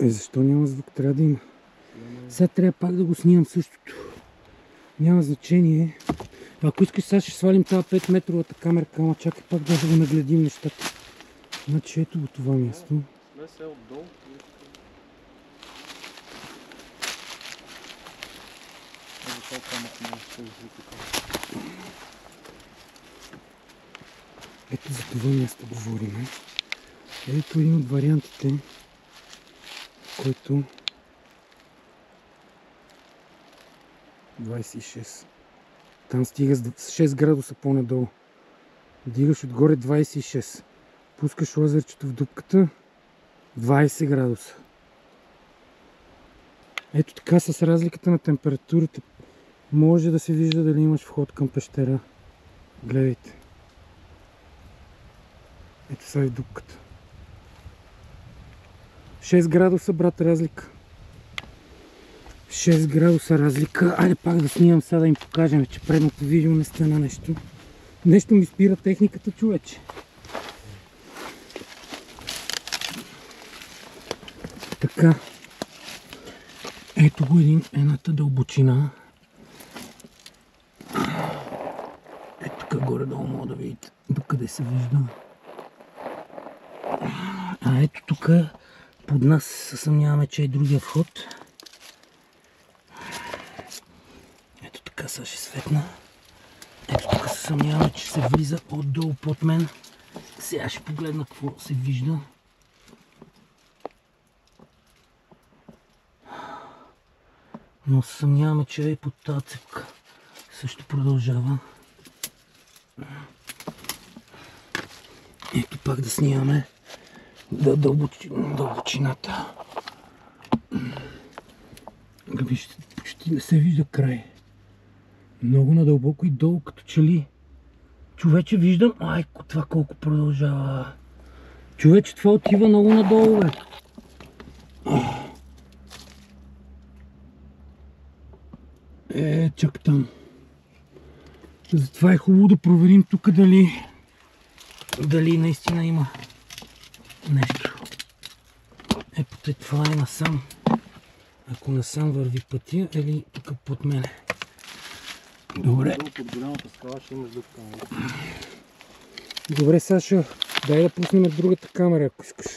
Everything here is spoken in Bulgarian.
Защо няма звук? Трябва да има. Сега трябва пак да го снимам същото. Няма значение. Ако искаш, сега ще свалим тази 5 метровата камерка, ама чакай пак да го нагледим нещата. Значи ето го това място. Ето за това място говорим. Ето един от вариантите, който 26. Там стига с 6 градуса по-надолу. Дигаш отгоре 26. Пускаш лазерчето в дупката 20 градуса. Ето така с разликата на температурите може да се вижда дали имаш вход към пещера. Гледайте. Ето сега и дупката. 6 градуса, брат, разлика. 6 градуса разлика. Айде пак да снимам сега да им покажем, че предното видео не стана нещо. Нещо ми спира техниката, човече. Така. Ето го едната дълбочина. Ето тук горе-долу мога да видите докъде се вижда. А ето тук под нас се съмняваме, че е другия вход. Ето така сега ще светна. Ето тук се съмняваме, че се влиза отдолу под мен. Сега ще погледна какво се вижда. Но се съмняваме, че и под тази цепка също продължава. Ето пак да снимаме дълбочината. Вижте, почти не се вижда край. Много надълбоко и долу, като че ли. Човече, виждам, айко, това колко продължава. Човече, това отива много надолу, бе. Чак там. Затова е хубаво да проверим тук дали наистина има нещо. Ето това е насам. Ако насам върви пътя, или тук под мене. Добре. Добре, Саша, дай да пуснем другата камера, ако искаш.